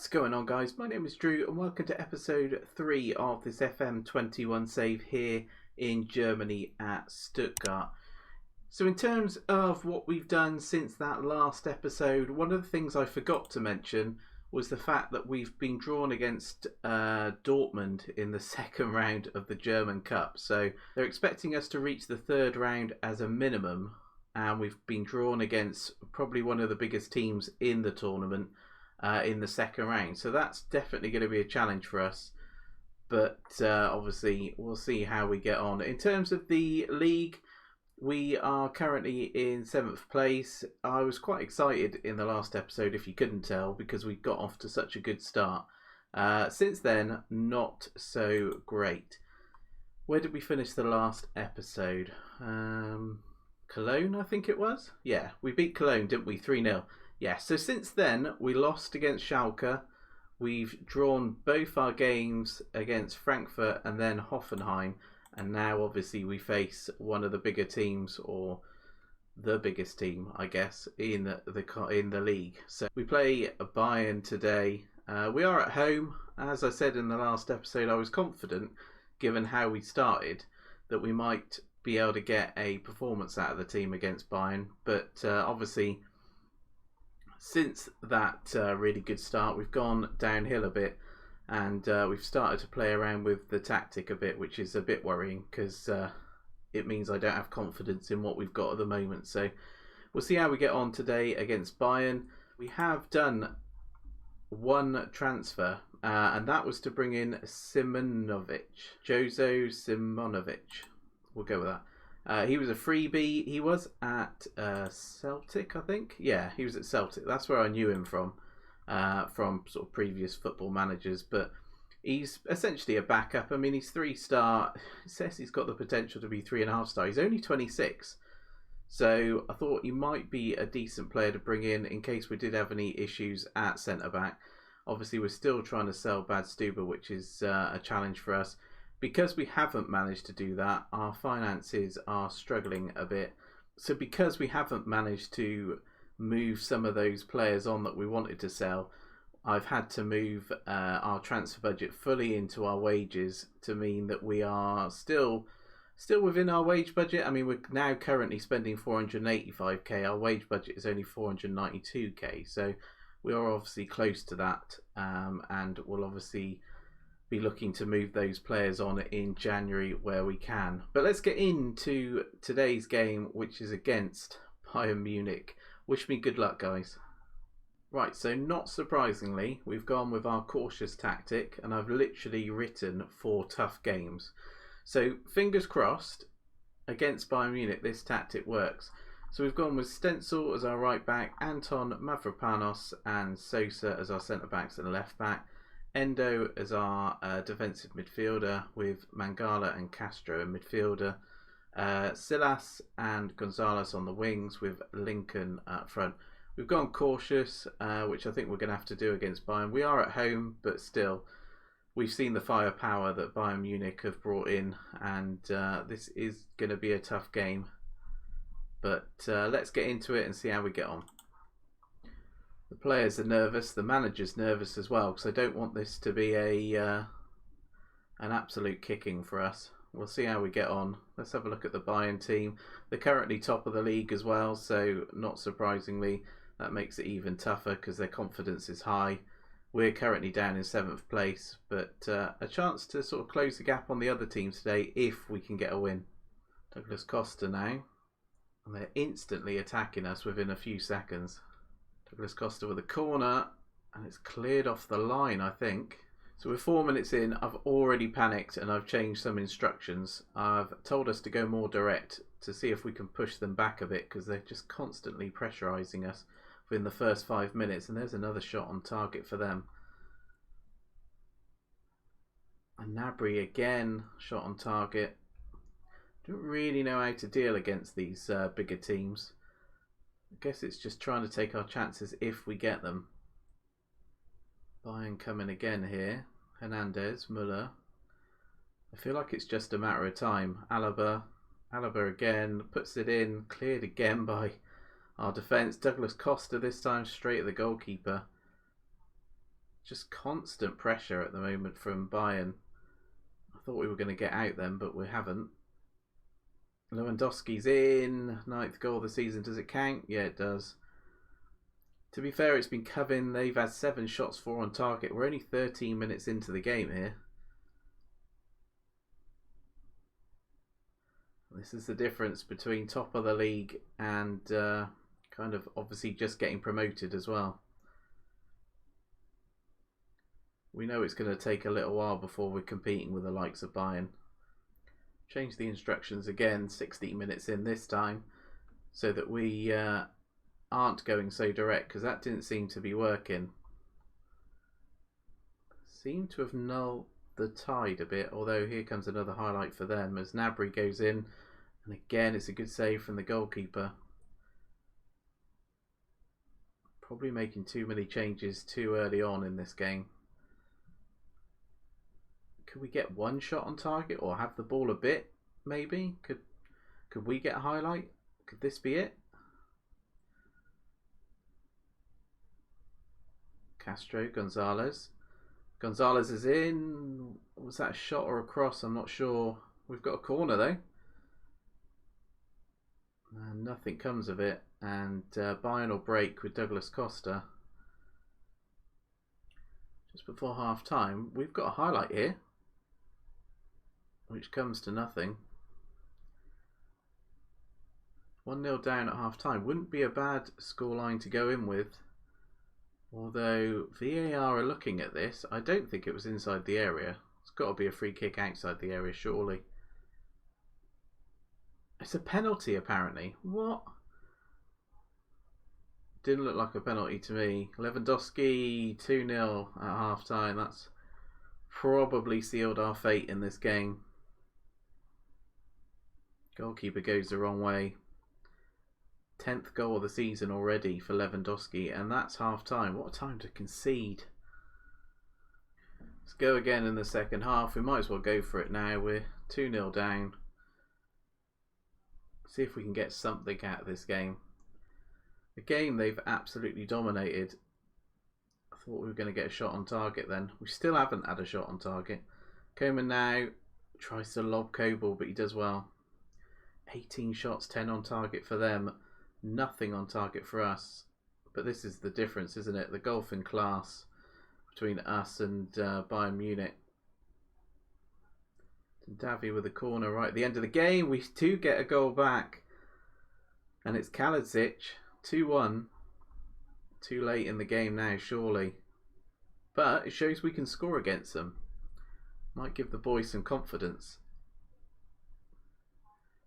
going on, guys? My name is Drew and welcome to episode 3 of this FM21 save here in Germany at Stuttgart. So in terms of what we've done since that last episode, one of the things I forgot to mention was the fact that we've been drawn against Dortmund in the second round of the German Cup. So they're expecting us to reach the third round as a minimum, and we've been drawn against probably one of the biggest teams in the tournament in the second round. So that's definitely going to be a challenge for us. But obviously, we'll see how we get on. In terms of the league, we are currently in 7th place. I was quite excited in the last episode, if you couldn't tell, because we got off to such a good start. Since then, not so great. Where did we finish the last episode? Cologne, I think it was? Yeah, we beat Cologne, didn't we? 3-0. Yeah, so since then, we lost against Schalke. We've drawn both our games against Frankfurt and then Hoffenheim. And now, obviously, we face one of the bigger teams, or the biggest team, I guess, in the league. So we play Bayern today. We are at home. As I said in the last episode, I was confident, given how we started, that we might be able to get a performance out of the team against Bayern. But obviously, since that really good start, we've gone downhill a bit, and we've started to play around with the tactic a bit, which is a bit worrying because it means I don't have confidence in what we've got at the moment. So we'll see how we get on today against Bayern. We have done one transfer, and that was to bring in Jozo Simonovic. We'll go with that. He was a freebie. He was at Celtic, I think. Yeah, he was at Celtic. That's where I knew him from sort of previous football managers. But he's essentially a backup. I mean, he's 3-star. It says he's got the potential to be 3.5-star. He's only 26. So I thought he might be a decent player to bring in case we did have any issues at centre-back. Obviously, we're still trying to sell Bad Stuber, which is a challenge for us. Because we haven't managed to do that, our finances are struggling a bit. So because we haven't managed to move some of those players on that we wanted to sell, I've had to move our transfer budget fully into our wages to mean that we are still within our wage budget. I mean, we're now currently spending 485k. Our wage budget is only 492k. So we are obviously close to that, and we'll obviously be looking to move those players on in January where we can. But let's get into today's game, which is against Bayern Munich. Wish me good luck, guys. Right, so not surprisingly, we've gone with our cautious tactic, and I've literally written 4 tough games. So fingers crossed, against Bayern Munich, this tactic works. So we've gone with Stenzel as our right back, Anton, Mavropanos and Sosa as our centre backs and left back. Endo as our defensive midfielder, with Mangala and Castro in midfielder. Silas and Gonzalez on the wings, with Lincoln up front. We've gone cautious, which I think we're going to have to do against Bayern. We are at home, but still, we've seen the firepower that Bayern Munich have brought in, and this is going to be a tough game. But let's get into it and see how we get on. The players are nervous, the manager's nervous as well, because I don't want this to be an absolute kicking for us. We'll see how we get on. Let's have a look at the Bayern team. They're currently top of the league as well, so not surprisingly, that makes it even tougher because their confidence is high. We're currently down in 7th place, but a chance to sort of close the gap on the other teams today if we can get a win. Douglas Costa now, and they're instantly attacking us within a few seconds. Douglas Costa with a corner, and it's cleared off the line, I think. So we're 4 minutes in. I've already panicked and I've changed some instructions. I've told us to go more direct to see if we can push them back a bit, because they're just constantly pressurising us within the first 5 minutes. And there's another shot on target for them. And Gnabry again, shot on target. Don't really know how to deal against these bigger teams. I guess it's just trying to take our chances if we get them. Bayern coming again here. Hernandez, Müller. I feel like it's just a matter of time. Alaba again, puts it in. Cleared again by our defence. Douglas Costa this time straight at the goalkeeper. Just constant pressure at the moment from Bayern. I thought we were going to get out then, but we haven't. Lewandowski's in. 9th goal of the season. Does it count? Yeah, it does. To be fair, it's been Coven. They've had 7 shots, 4 on target. We're only 13 minutes into the game here. This is the difference between top of the league and kind of obviously just getting promoted as well. We know it's going to take a little while before we're competing with the likes of Bayern. Change the instructions again, 16 minutes in this time, so that we aren't going so direct, because that didn't seem to be working. Seem to have nulled the tide a bit, although here comes another highlight for them as Gnabry goes in, and again it's a good save from the goalkeeper. Probably making too many changes too early on in this game. Could we get 1 shot on target or have the ball a bit, maybe? Could we get a highlight? Could this be it? Castro, Gonzalez. Gonzalez is in. Was that a shot or a cross? I'm not sure. We've got a corner though. And nothing comes of it. And Bayern will break with Douglas Costa. Just before half time, we've got a highlight here, which comes to nothing. 1-0 down at half time. Wouldn't be a bad scoreline to go in with. Although VAR are looking at this, I don't think it was inside the area. It's got to be a free kick outside the area, surely. It's a penalty, apparently. What? Didn't look like a penalty to me. Lewandowski 2-0 at half time. That's probably sealed our fate in this game. Goalkeeper goes the wrong way. 10th goal of the season already for Lewandowski, and that's half time. What a time to concede. Let's go again in the second half. We might as well go for it now. We're 2-0 down. See if we can get something out of this game. A game they've absolutely dominated. I thought we were going to get a shot on target then. We still haven't had a shot on target. Coman now tries to lob Kobel, but he does well. 18 shots, 10 on target for them. Nothing on target for us. But this is the difference, isn't it? The gulf in class between us and Bayern Munich. Davi with a corner right at the end of the game. We do get a goal back. And it's Kaladzic. 2-1. Too late in the game now, surely. But it shows we can score against them. Might give the boys some confidence.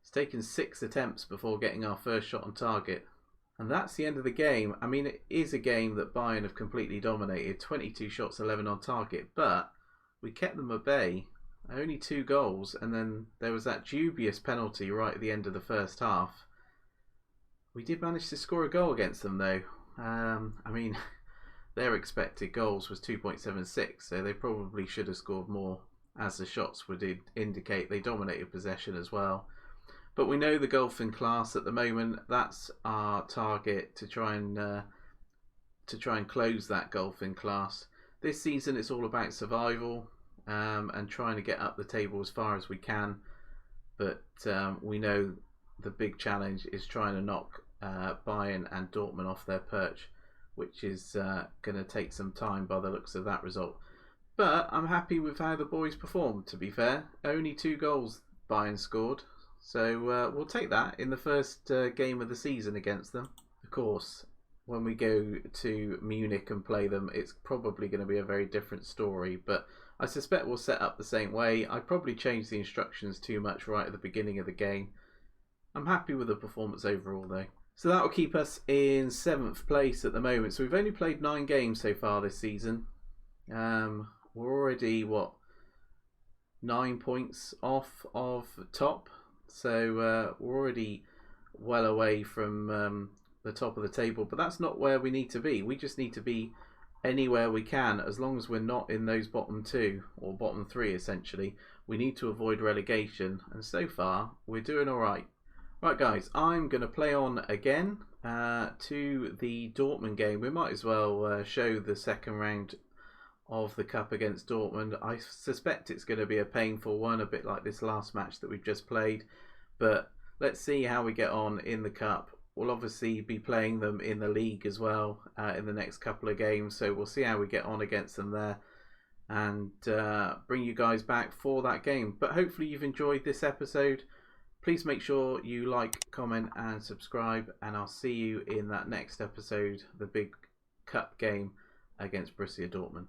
It's taken 6 attempts before getting our first shot on target. And that's the end of the game. I mean, it is a game that Bayern have completely dominated. 22 shots, 11 on target. But we kept them at bay. Only 2 goals. And then there was that dubious penalty right at the end of the first half. We did manage to score a goal against them though. I mean, their expected goals was 2.76. So they probably should have scored more, as the shots would indicate. They dominated possession as well. But we know the gulf in class at the moment. That's our target, to try and close that gulf in class. This season it's all about survival and trying to get up the table as far as we can. But we know the big challenge is trying to knock Bayern and Dortmund off their perch, which is going to take some time by the looks of that result. But I'm happy with how the boys performed, to be fair. Only 2 goals Bayern scored. So we'll take that in the first game of the season against them. Of course, when we go to Munich and play them, it's probably going to be a very different story. But I suspect we'll set up the same way. I probably changed the instructions too much right at the beginning of the game. I'm happy with the performance overall though. So that will keep us in 7th place at the moment. So we've only played 9 games so far this season. We're already, 9 points off of top. So we're already well away from the top of the table. But that's not where we need to be. We just need to be anywhere we can, as long as we're not in those bottom 2 or bottom 3 essentially. We need to avoid relegation. And so far, we're doing all right. Right guys, I'm going to play on again to the Dortmund game. We might as well show the second round of the cup against Dortmund. I suspect it's going to be a painful one, a bit like this last match that we've just played. But let's see how we get on in the cup. We'll obviously be playing them in the league as well in the next couple of games. So we'll see how we get on against them there and bring you guys back for that game. But hopefully you've enjoyed this episode. Please make sure you like, comment and subscribe. And I'll see you in that next episode, the big cup game against Borussia Dortmund.